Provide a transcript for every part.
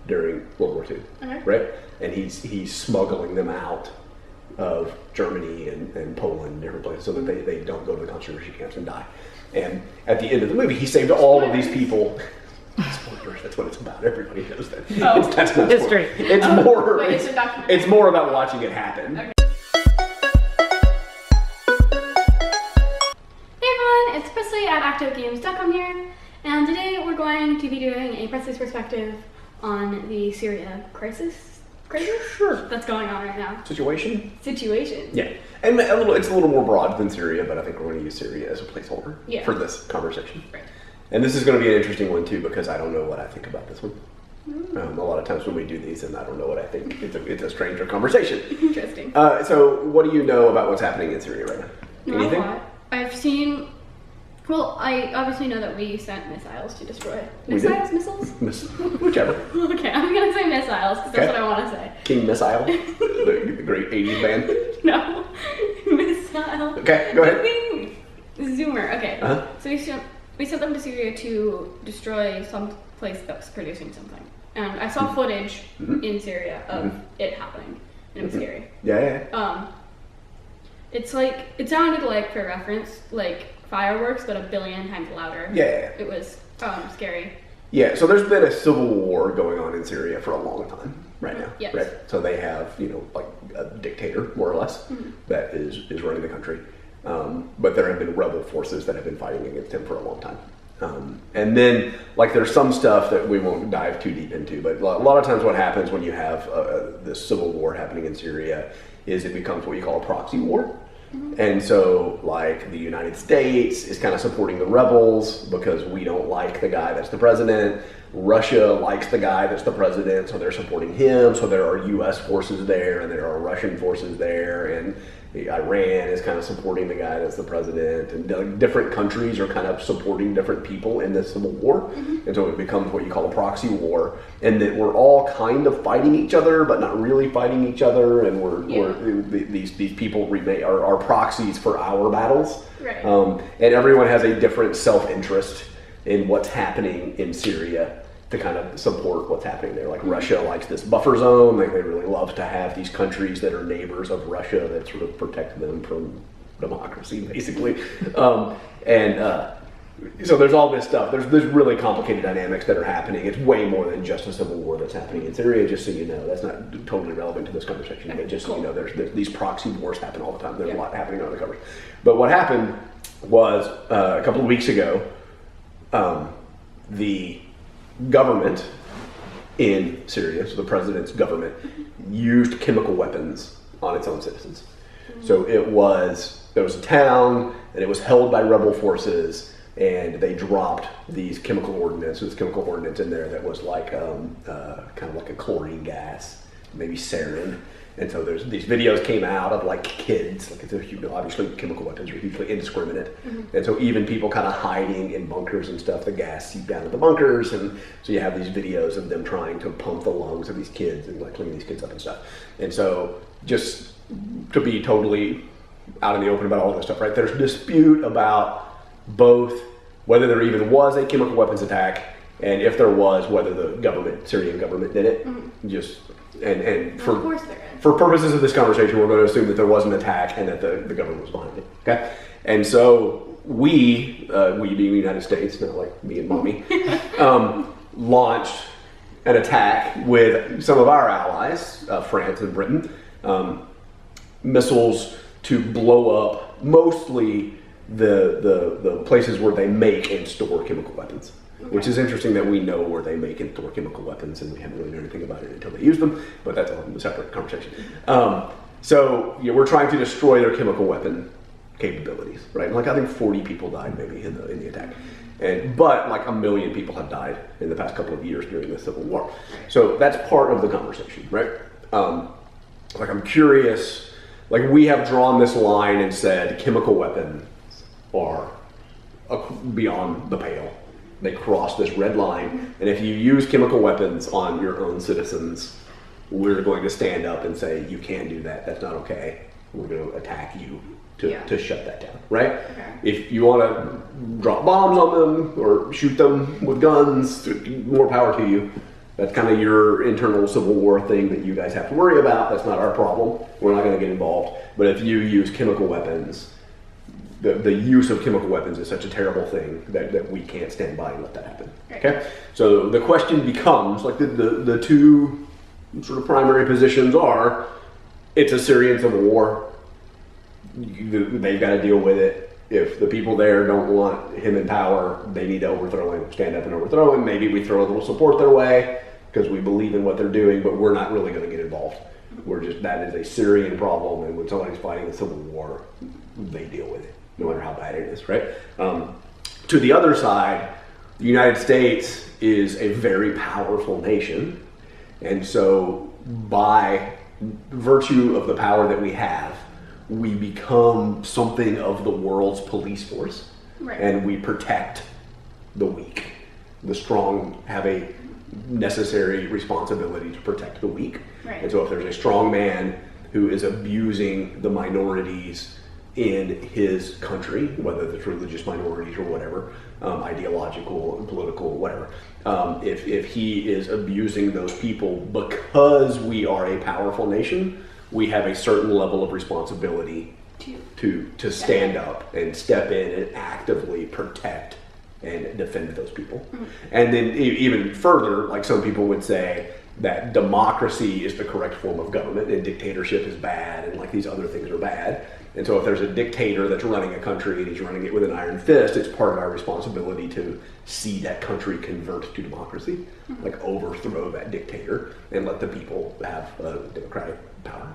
during World War II, right? And he's smuggling them out of Germany and Poland and different places so that they don't go to the concentration camps and die. And at the end of the movie, he saved all of these people. Spoilers, that's what it's about. Everybody knows that. Oh, that's not history. It's more. It's more about watching it happen. Okay. Hey everyone, it's Presley at actoutgames.com here, and today we're going to be doing a Presley's perspective on the Syria crisis. Sure. That's going on right now. Situation. Yeah. And it's a little more broad than Syria, but I think we're going to use Syria as a placeholder for this conversation. Right. And this is going to be an interesting one too, because I don't know what I think about this one. A lot of times when we do these, and I don't know what I think. It's a stranger conversation. Interesting. So what do you know about what's happening in Syria right now? Not Anything? a lot. I've seen. Well, I obviously know that we sent missiles to destroy. Missiles? Whichever. Okay, I'm gonna say missiles because that's what I want to say. King Missile, the great 80s band. No, missile. Okay, go ahead. Zoomer. Okay. So we sent them to Syria to destroy some place that was producing something, and I saw footage in Syria of it happening, and it was scary. Yeah. It's like it sounded like, for reference, like fireworks, but a billion times louder. Yeah. It was scary. Yeah, so there's been a civil war going on in Syria for a long time right now. Yes. Right? So they have, like a dictator, more or less, that is running the country. But there have been rebel forces that have been fighting against him for a long time. And then, there's some stuff that we won't dive too deep into, but a lot of times what happens when you have this civil war happening in Syria is it becomes what you call a proxy war. And so, the United States is kind of supporting the rebels because we don't like the guy that's the president. Russia likes the guy that's the president, so they're supporting him. So there are U.S. forces there, and there are Russian forces there, and Iran is kind of supporting the guy that's the president. And different countries are kind of supporting different people in this civil war. And so it becomes what you call a proxy war, and that we're all kind of fighting each other, but not really fighting each other. And these people are proxies for our battles. Right. And everyone has a different self-interest in what's happening in Syria to kind of support what's happening there. Like Russia likes this buffer zone. They really love to have these countries that are neighbors of Russia that sort of protect them from democracy, basically. So there's all this stuff. There's really complicated dynamics that are happening. It's way more than just a civil war that's happening in Syria, just so you know. That's not totally relevant to this conversation, but just so you know, there's these proxy wars happen all the time. There's a lot happening on the covers. But what happened was a couple of weeks ago, the government in Syria, so the president's government, used chemical weapons on its own citizens. So there was a town, and it was held by rebel forces, and they dropped these chemical ordnance in there that was kind of like a chlorine gas, maybe sarin. And so these videos came out of kids, obviously chemical weapons are hugely indiscriminate. And so even people kind of hiding in bunkers and stuff, the gas seeped down to the bunkers. And so you have these videos of them trying to pump the lungs of these kids and clean these kids up and stuff. And so just to be totally out in the open about all this stuff, right? There's dispute about both whether there even was a chemical weapons attack, and if there was, whether the Syrian government did it. And for purposes of this conversation, we're going to assume that there was an attack and that the government was behind it. Okay, and so we being the United States, not like me and mommy, launched an attack with some of our allies, France and Britain, missiles to blow up mostly the places where they make and store chemical weapons. Which is interesting that we know where they make and store chemical weapons, and we haven't really known anything about it until they use them, but that's a separate conversation. So we're trying to destroy their chemical weapon capabilities, right? I think 40 people died maybe in the attack. But 1 million people have died in the past couple of years during the civil war. So that's part of the conversation, right? I'm curious, we have drawn this line and said chemical weapons are beyond the pale. They cross this red line, and if you use chemical weapons on your own citizens, we're going to stand up and say, you can't do that, that's not okay. We're going to attack you to shut that down, right? Okay. If you want to drop bombs on them or shoot them with guns, more power to you. That's kind of your internal civil war thing that you guys have to worry about. That's not our problem. We're not going to get involved. But if you use chemical weapons, the use of chemical weapons is such a terrible thing that we can't stand by and let that happen. Right. Okay? So the question becomes, like the two sort of primary positions are, it's a Syrian civil war. They've got to deal with it. If the people there don't want him in power, they need to overthrow him, stand up and overthrow him. Maybe we throw a little support their way because we believe in what they're doing, but we're not really going to get involved. That is a Syrian problem, and when somebody's fighting a civil war, they deal with it, no matter how bad it is, right? To the other side, the United States is a very powerful nation, and so by virtue of the power that we have, we become something of the world's police force, right. And we protect the weak. The strong have a necessary responsibility to protect the weak. Right. And so if there's a strong man who is abusing the minorities in his country, whether it's religious minorities or whatever, ideological, political, whatever, if he is abusing those people because we are a powerful nation, we have a certain level of responsibility to stand up and step in and actively protect and defend those people. Mm-hmm. And then even further, like some people would say that democracy is the correct form of government and dictatorship is bad and like these other things are bad. And so if there's a dictator that's running a country and he's running it with an iron fist, it's part of our responsibility to see that country convert to democracy, mm-hmm. like overthrow that dictator and let the people have democratic power.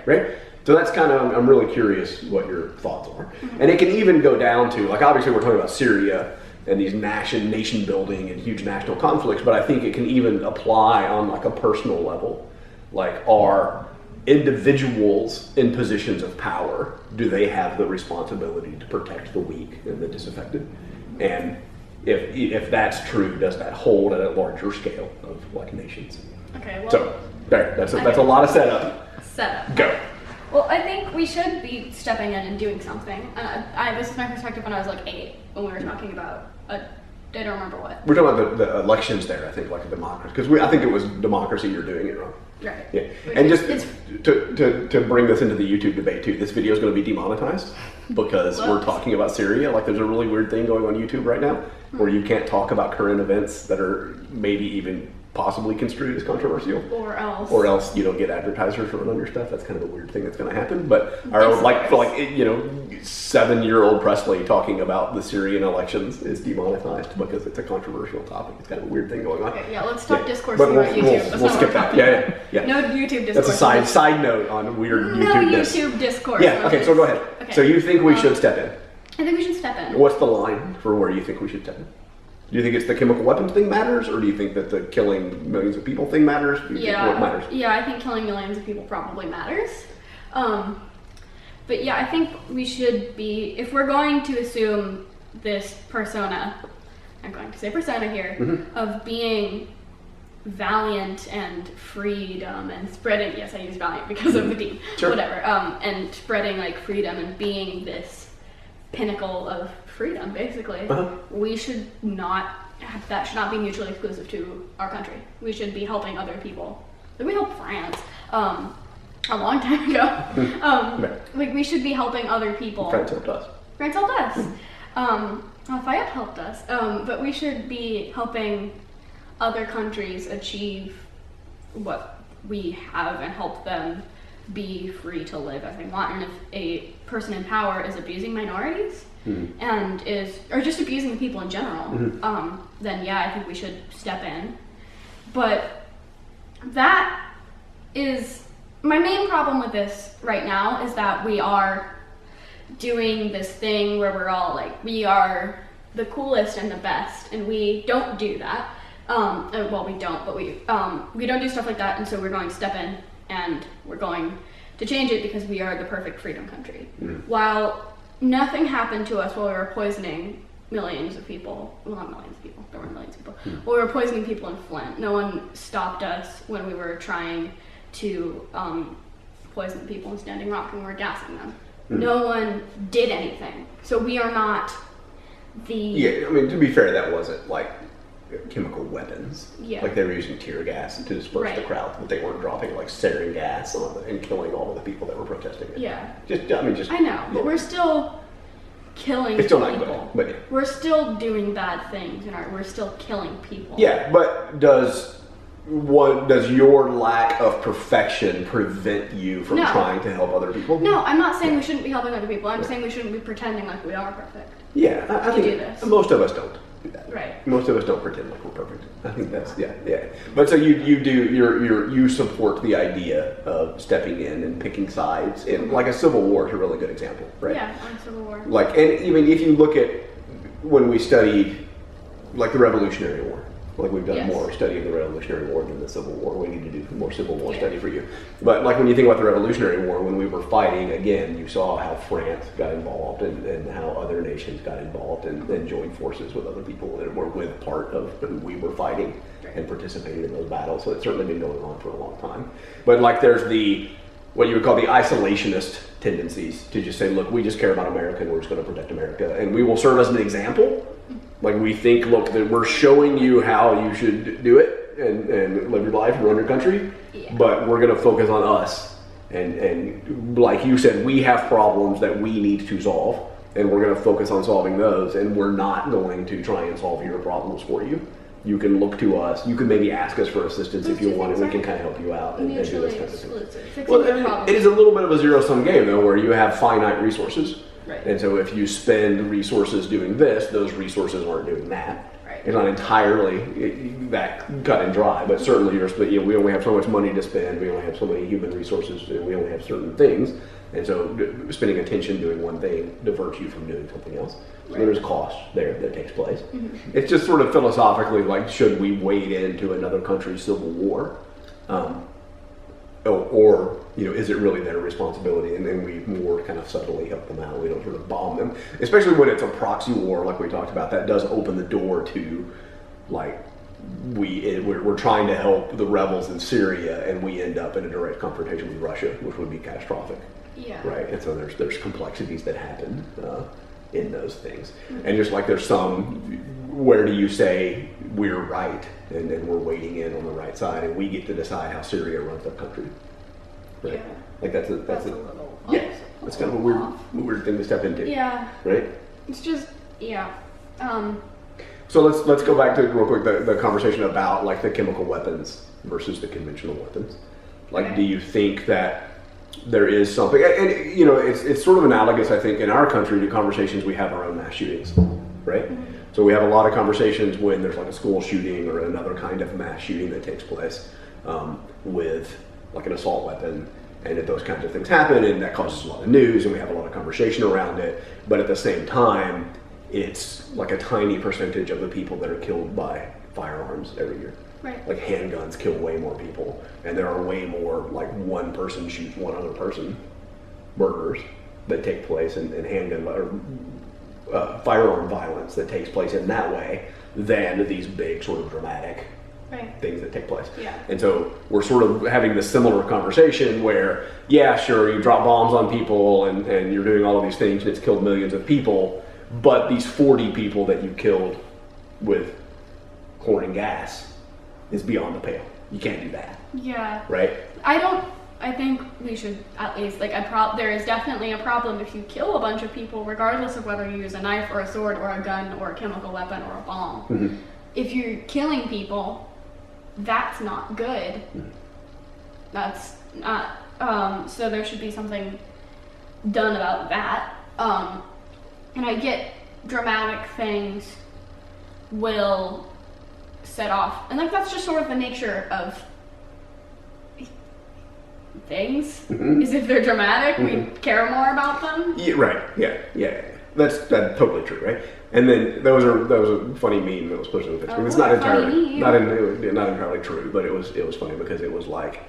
Right? So that's kind of, I'm really curious what your thoughts are. Mm-hmm. And it can even go down to, like obviously we're talking about Syria and these nation building and huge national conflicts, but I think it can even apply on like a personal level. Like are individuals in positions of power, do they have the responsibility to protect the weak and the disaffected? And if that's true, does that hold at a larger scale of like nations? Okay, well. So there, that's a lot of setup. Go. Well, I think we should be stepping in and doing something. This is my perspective when I was like 8, when we were talking about, I don't remember what. We're talking about the elections there, I think, like a democracy. Because I think it was democracy, you're doing it wrong. Right. Yeah. And just to bring this into the YouTube debate too, this video is going to be demonetized because we're talking about Syria. Like there's a really weird thing going on YouTube right now where you can't talk about current events that are maybe even possibly construed as controversial. Or else you don't get advertisers running on your stuff. That's kind of a weird thing that's going to happen. But for 7-year-old Presley talking about the Syrian elections is demonetized because it's a controversial topic. It's kind of a weird thing going on. Okay, yeah, let's talk discourse about YouTube. We'll skip that. Yeah. No YouTube discourse. That's a side note on weird YouTube. No YouTube discourse. Yeah. Okay. So go ahead. Okay. So you think we should step in? I think we should step in. What's the line for where you think we should step in? Do you think it's the chemical weapons thing matters, or do you think that the killing millions of people thing matters? Do you think what matters? Yeah, I think killing millions of people probably matters. But yeah, I think we should be, if we're going to assume this persona, I'm going to say persona here, mm-hmm. of being valiant and freedom and spreading, yes, I use valiant because of the D, sure. Whatever, and spreading like freedom and being this pinnacle of freedom, basically. Uh-huh. We should not, that should not be mutually exclusive to our country. We should be helping other people. Like we helped France a long time ago. Like we should be helping other people. France helped us. Lafayette helped us. But we should be helping other countries achieve what we have and help them be free to live as they want. And if a person in power is abusing minorities, mm-hmm. and or just abusing the people in general, mm-hmm. Then yeah, I think we should step in. But that is my main problem with this right now, is that we are doing this thing where we're all like, we are the coolest and the best, and we don't do that. Well, we don't, but we don't do stuff like that, and so we're going to step in and we're going to change it because we are the perfect freedom country. Mm. While nothing happened to us while we were poisoning millions of people, well, not millions of people, there were millions of people, while we were poisoning people in Flint. No one stopped us when we were trying to poison people in Standing Rock and we were gassing them. Mm. No one did anything. So we are not the... Yeah, I mean, to be fair, that wasn't like chemical weapons. Yeah. Like they were using tear gas to disperse the crowd, but they weren't dropping like sarin gas on and killing all of the people that were protesting it. Yeah. I know, but we're still killing it's still people. not good, but yeah. We're still doing bad things, we're still killing people. Yeah, but does your lack of perfection prevent you from trying to help other people? No, I'm not saying we shouldn't be helping other people. I'm saying we shouldn't be pretending like we are perfect. Yeah, I think do this. Most of us don't do that. Right. Most of us don't pretend like we're perfect. I think that's yeah. But so you support the idea of stepping in and picking sides in like a civil war is a really good example, right? Yeah, on Civil War. Like, and even if you look at when we studied like the Revolutionary War. Like we've done more study of the Revolutionary War than the Civil War. We need to do more Civil War study for you. But like when you think about the Revolutionary War, when we were fighting, again, you saw how France got involved and how other nations got involved and joined forces with other people and were with part of who we were fighting and participated in those battles. So it's certainly been going on for a long time. But like there's what you would call the isolationist tendencies to just say, look, we just care about America and we're just going to protect America. And we will serve as an example. Like we think, look, that we're showing you how you should do it and live your life and run your country, but we're going to focus on us. And like you said, we have problems that we need to solve, and we're going to focus on solving those, and we're not going to try and solve your problems for you. You can look to us. You can maybe ask us for assistance if you want, and we can kind of help you out and do those kinds of things. Well, I mean, it is a little bit of a zero-sum game, though, where you have finite resources. Right. And so if you spend resources doing this, those resources aren't doing that. Right. It's not entirely that cut and dry, but certainly we only have so much money to spend, we only have so many human resources, and we only have certain things. And so spending attention doing one thing diverts you from doing something else. So there's cost there that takes place. Mm-hmm. It's just sort of philosophically like, should we wade into another country's civil war? Or is it really their responsibility? And then we more kind of subtly help them out. We don't sort of bomb them, especially when it's a proxy war, like we talked about. That does open the door to, like, we're trying to help the rebels in Syria, and we end up in a direct confrontation with Russia, which would be catastrophic. Yeah. Right. And so there's complexities that happen in those things, and just like there's some, where do you say we're right and then we're wading in on the right side and we get to decide how Syria runs their country, right? Yeah. Like that's a little that's kind of a weird thing to step into. Yeah. Right. It's just So let's go back to real quick the conversation about like the chemical weapons versus the conventional weapons. Like, do you think that there is something, and it's sort of analogous, I think, in our country to conversations we have around mass shootings, right? Mm-hmm. So we have a lot of conversations when there's like a school shooting or another kind of mass shooting that takes place with like an assault weapon, and that those kinds of things happen, and that causes a lot of news, and we have a lot of conversation around it. But at the same time, it's like a tiny percentage of the people that are killed by firearms every year. Right. Like handguns kill way more people, and there are way more like one person shoots one other person murders that take place in handgun or firearm violence that takes place in that way than these big sort of dramatic things that take place. Yeah. And so we're sort of having this similar conversation where, yeah, sure, you drop bombs on people and you're doing all of these things and it's killed millions of people, but these 40 people that you killed with chlorine and gas is beyond the pale. You can't do that. Yeah. Right? I think we should at least, there is definitely a problem if you kill a bunch of people, regardless of whether you use a knife or a sword or a gun or a chemical weapon or a bomb. Mm-hmm. If you're killing people, that's not good. Mm-hmm. That's not, so there should be something done about that. And I get dramatic things will set off, and like that's just sort of the nature of things. Mm-hmm. Is if they're dramatic, we care more about them. Yeah, right. Yeah. That's totally true, right? And then that was a funny meme that was pushed on the Facebook. It's not entirely true, but it was funny because it was like,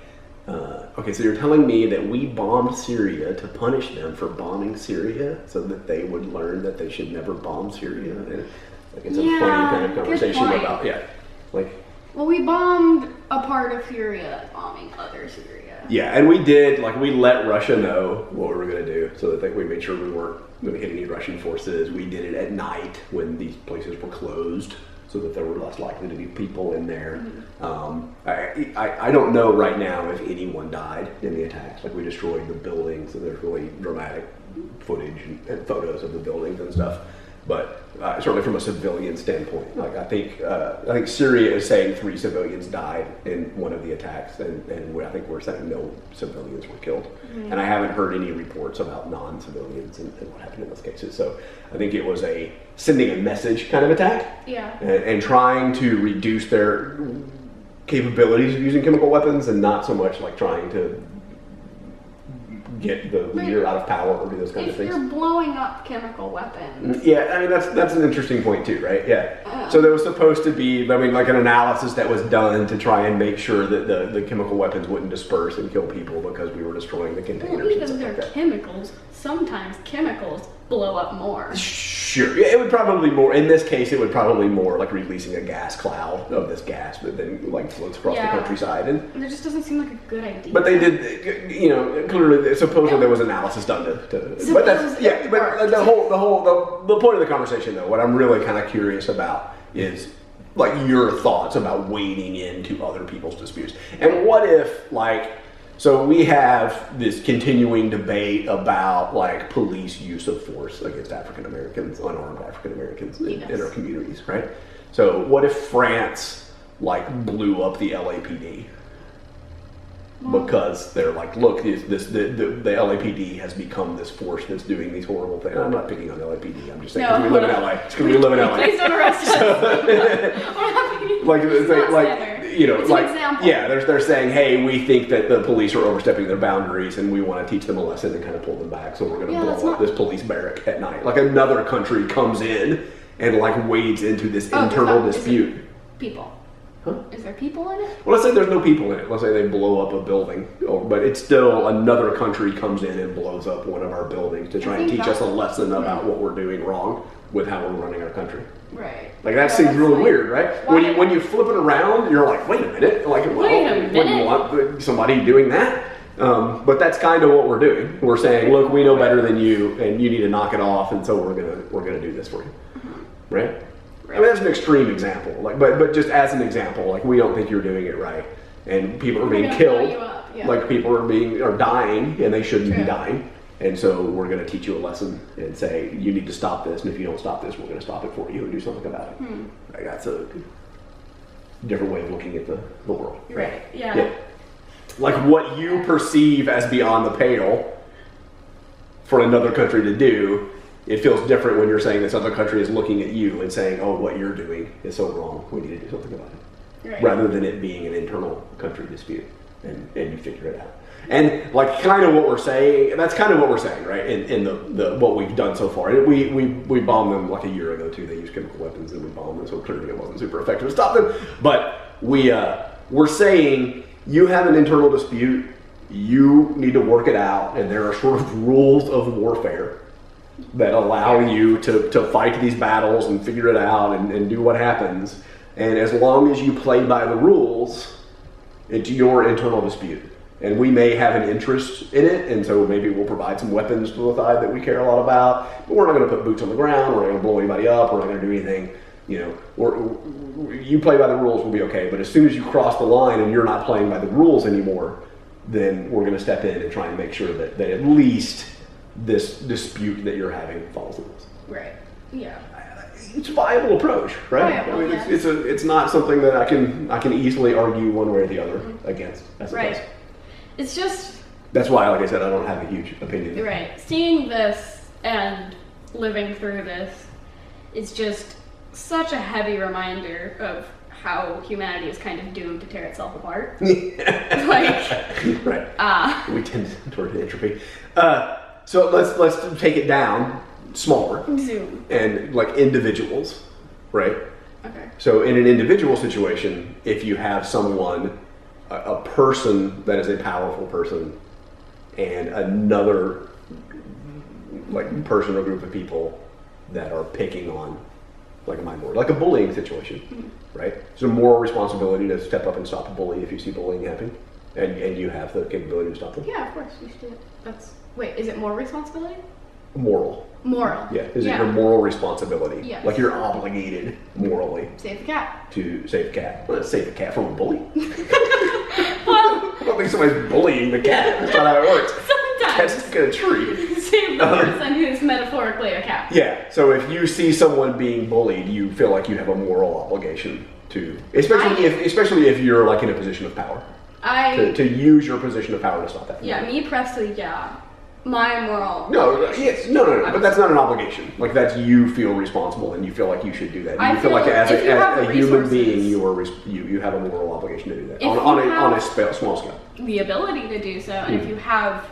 okay, so you're telling me that we bombed Syria to punish them for bombing Syria, so that they would learn that they should never bomb Syria. And like it's a funny kind of conversation about well, we bombed a part of Syria that's bombing other Syria. Yeah, and we let Russia know what we were going to do, so that we made sure we weren't going to hit any Russian forces. We did it at night when these places were closed, so that there were less likely to be people in there. I don't know right now if anyone died in the attacks. Like, we destroyed the buildings, and there's really dramatic footage and photos of the buildings and stuff. But certainly from a civilian standpoint, like I think Syria is saying 3 civilians died in one of the attacks, and I think we're saying no civilians were killed. And I haven't heard any reports about non-civilians and what happened in those cases. So I think it was a sending a message kind of attack, and trying to reduce their capabilities of using chemical weapons, and not so much like trying to get the leader out of power or do those kind of things. If you're blowing up chemical weapons. Yeah, I mean, that's an interesting point too, right? Yeah. So there was supposed to be, I mean, like an analysis that was done to try and make sure that the chemical weapons wouldn't disperse and kill people because we were destroying the containers. Well, even they're chemicals, sometimes chemicals blow up more. Sure. Yeah, it would probably more, in this case, it would probably more like releasing a gas cloud of this gas that then like floats across the countryside. And it just doesn't seem like a good idea. But they did, you know, clearly, supposedly there was analysis done to but that's, yeah, but the point of the conversation though, what I'm really kind of curious about is like your thoughts about wading into other people's disputes. And what if, like, so we have this continuing debate about like police use of force against African Americans, unarmed African Americans in our communities, right? So what if France like blew up the LAPD because they're like, look, the LAPD has become this force that's doing these horrible things. I'm not picking on the LAPD. I'm just saying because we live in LA. It's because we live in LA. Please don't arrest us. Like you know, it's like, yeah, they're saying, hey, we think that the police are overstepping their boundaries and we want to teach them a lesson and kind of pull them back, so we're going to blow up this police barrack at night. Like another country comes in and like wades into this internal dispute. People. Huh? Is there people in it? Well, let's say there's no people in it. Let's say they blow up a building, but it's still another country comes in and blows up one of our buildings to try and teach us a lesson about what we're doing wrong with how we're running our country. Right. Like that seems really weird, right? When you flip it around, you're like, wait a minute. Like, wouldn't you want somebody doing that? But that's kind of what we're doing. We're saying, look, we know better than you, and you need to knock it off, and so we're gonna do this for you, right? I mean, that's an extreme example, like, but just as an example, like we don't think you're doing it right, and people are being killed, like people are dying, and they shouldn't be dying. And so we're going to teach you a lesson and say, you need to stop this, and if you don't stop this, we're going to stop it for you and do something about it. Like, that's a different way of looking at the world. Right, yeah. Like what you perceive as beyond the pale for another country to do, it feels different when you're saying this other country is looking at you and saying, oh, what you're doing is so wrong, we need to do something about it. Right. Rather than it being an internal country dispute and you figure it out. And like kind of what we're saying, that's kind of what we're saying, right? In the what we've done so far. We bombed them like a year ago too. They used chemical weapons and we bombed them, so clearly it wasn't super effective to stop them. But we're saying you have an internal dispute, you need to work it out, and there are sort of rules of warfare that allow you to fight these battles and figure it out and do what happens. And as long as you play by the rules, it's your internal dispute. And we may have an interest in it, and so maybe we'll provide some weapons to the side that we care a lot about, but we're not going to put boots on the ground, we're not going to blow anybody up, we're not going to do anything, you know, you play by the rules, we'll be okay. But as soon as you cross the line and you're not playing by the rules anymore, then we're going to step in and try and make sure that at least this dispute that you're having follows the rules. Right, yeah. It's a viable approach, right? Viable, I mean, it's not something that I can easily argue one way or the other against, I suppose. Right. It's just... That's why, like I said, I don't have a huge opinion. Right. Seeing this and living through this is just such a heavy reminder of how humanity is kind of doomed to tear itself apart. Right. We tend toward entropy. So let's take it down smaller. Zoom. And like individuals, right? Okay. So in an individual situation, if you have someone, a person that is a powerful person, and another like person or group of people that are picking on like a minority, like a bullying situation, right? It's a moral responsibility to step up and stop a bully if you see bullying happening, and you have the capability to stop them. Yeah, of course you should do it. Wait, is it more responsibility? Moral. Moral. Yeah. Is it your moral responsibility? Yes. Like you're obligated morally. Save the cat. To save the cat. Well, save the cat from a bully. Well, I don't think somebody's bullying the cat. That's not how it works. Sometimes. Cat's like a tree. Save the person who's metaphorically a cat. Yeah. So if you see someone being bullied, you feel like you have a moral obligation to, especially if you're like in a position of power. To use your position of power to stop that. Yeah, me, Presley, yeah. My moral. No, but that's not an obligation. Like that's you feel responsible and you feel like you should do that. You feel like as a human being, you have a moral obligation to do that on a small scale. The ability to do so, and if you have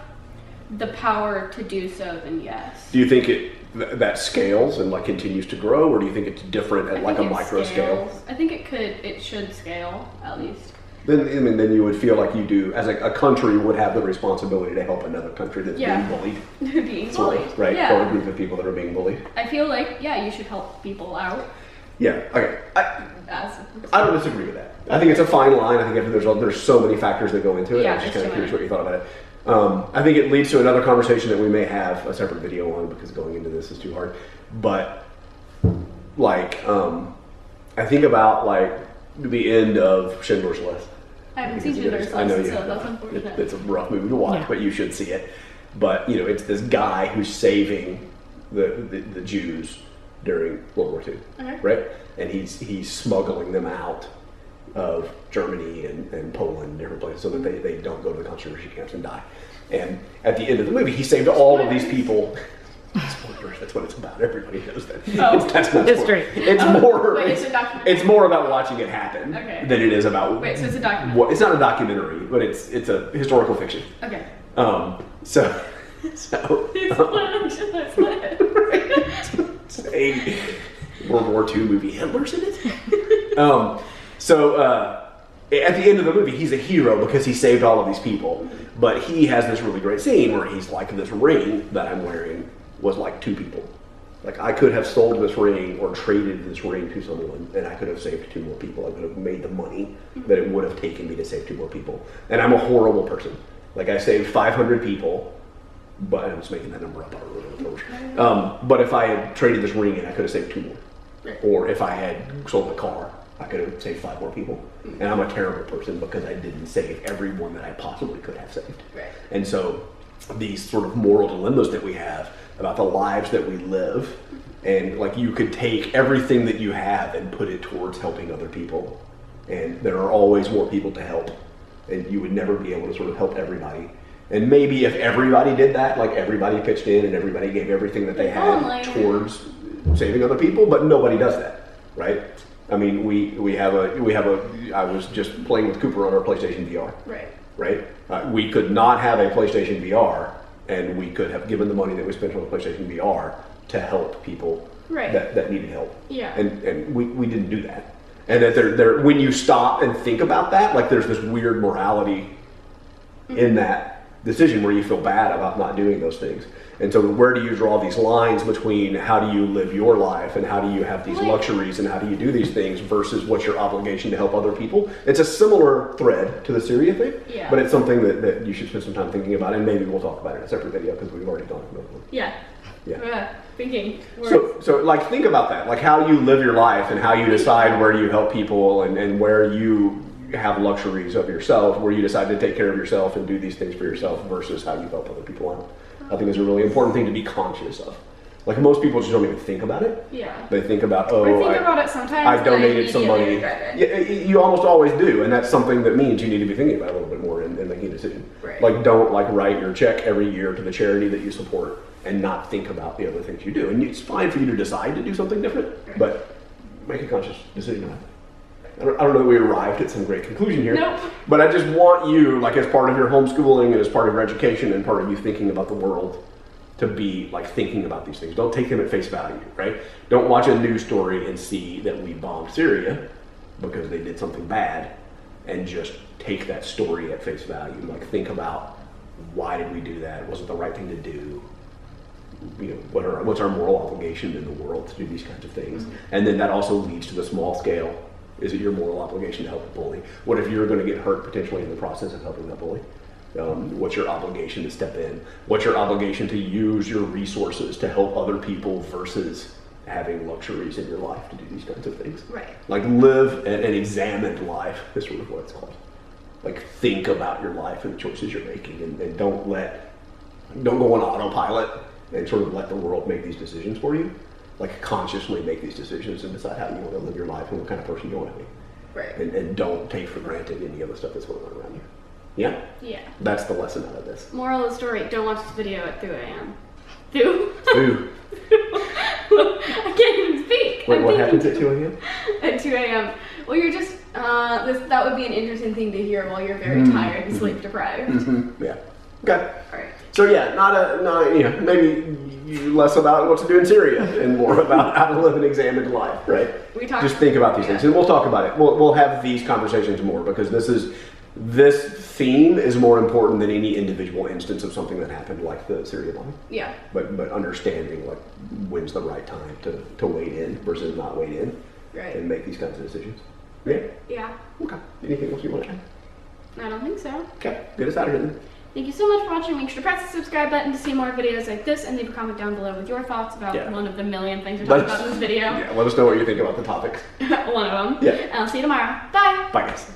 the power to do so, then yes. Do you think that scales and like continues to grow, or do you think it's different at like a micro scale? I think it should scale at least. Then you would feel like you do, as a country would have the responsibility to help another country that's being bullied. Being bullied. Right? Yeah. Or a group of people that are being bullied. I feel like, you should help people out. Yeah, okay. I don't disagree with that. I think it's a fine line. I think there's so many factors that go into it. Yeah, I was just kind of curious what you thought about it. I think it leads to another conversation that we may have a separate video on because going into this is too hard. But, like, I think about, like, the end of Schindler's List. I haven't seen Schindler's List, I know so that's unfortunate. It's a rough movie to watch, but you should see it. But, it's this guy who's saving the Jews during World War II, right? And he's smuggling them out of Germany and Poland and different places so that they don't go to the concentration camps and die. And at the end of the movie, he saved all of these people. Spoilers, that's what it's about. Everybody knows that. That's not history. It's more about watching it happen than it is about. Wait, so it's a documentary? It's not a documentary, but it's a historical fiction. Okay. So. It's a World War II movie. Hitler's in it. At the end of the movie, he's a hero because he saved all of these people. But he has this really great scene where he's like, this ring that I'm wearing was like 2 people. Like I could have sold this ring or traded this ring to someone and I could have saved 2 more people. I could have made the money that it would have taken me to save 2 more people. And I'm a horrible person. Like I saved 500 people, but I'm just making that number up. I don't really know. But if I had traded this ring in, I could have saved 2 more. Or if I had sold the car, I could have saved 5 more people. And I'm a terrible person because I didn't save everyone that I possibly could have saved. And so these sort of moral dilemmas that we have about the lives that we live, and like you could take everything that you have and put it towards helping other people. And there are always more people to help. And you would never be able to sort of help everybody. And maybe if everybody did that, like everybody pitched in and everybody gave everything that they had towards saving other people, but nobody does that, right? I mean, we have a. I was just playing with Cooper on our PlayStation VR. Right. We could not have a PlayStation VR, and we could have given the money that we spent on the PlayStation VR to help people that needed help. Yeah. And we didn't do that. And that there when you stop and think about that, like there's this weird morality in that decision where you feel bad about not doing those things. And so where do you draw these lines between how do you live your life and how do you have these luxuries and how do you do these things versus what's your obligation to help other people? It's a similar thread to the Syria thing, but it's something that you should spend some time thinking about, and maybe we'll talk about it in a separate video because we've already done it. Thinking. So like think about that, like how you live your life and how you decide where you help people and where you have luxuries of yourself, where you decide to take care of yourself and do these things for yourself versus how you help other people out. I think it's a really important thing to be conscious of. Like most people just don't even think about it. Yeah. They think about, I donated some money. Yeah, you almost always do, and that's something that means you need to be thinking about it a little bit more in making a decision. Right. Like don't write your check every year to the charity that you support and not think about the other things you do. And it's fine for you to decide to do something different, but make a conscious decision on it. I don't know that we arrived at some great conclusion here, but I just want you, like as part of your homeschooling and as part of your education and part of you thinking about the world, to be like thinking about these things. Don't take them at face value, right? Don't watch a news story and see that we bombed Syria because they did something bad and just take that story at face value. Like think about why did we do that? Was it the right thing to do? What's our moral obligation in the world to do these kinds of things? And then that also leads to the small scale. Is it your moral obligation to help a bully? What if you're going to get hurt potentially in the process of helping that bully? What's your obligation to step in? What's your obligation to use your resources to help other people versus having luxuries in your life to do these kinds of things? Right. Like live an examined life is sort of what it's called. Like think about your life and the choices you're making, and don't go on autopilot and sort of let the world make these decisions for you. Like consciously make these decisions and decide how you want to live your life and what kind of person you want to be. Right. And don't take for granted any of the stuff that's going on around you. Yeah? Yeah. That's the lesson out of this. Moral of the story, don't watch this video at 2 a.m. Through. I can't even speak. Wait, what happens at 2 a.m.? At 2 a.m. Well, you're just, that would be an interesting thing to hear while you're very tired and sleep deprived. Yeah. Okay. Alright. So yeah, maybe less about what to do in Syria and more about how to live an examined life, right? Just think about these things, and we'll talk about it. We'll have these conversations more because this theme is more important than any individual instance of something that happened, like the Syria bombing. Yeah. But understanding like when's the right time to wade in versus not wade in, right, and make these kinds of decisions. Yeah. Yeah. Okay. Anything else you want to add? I don't think so. Okay. Get us out of here then. Thank you so much for watching. Make sure to press the subscribe button to see more videos like this, and leave a comment down below with your thoughts about one of the million things we're talking about in this video. Yeah, let us know what you think about the topics. One of them. Yeah. And I'll see you tomorrow. Bye. Bye, guys.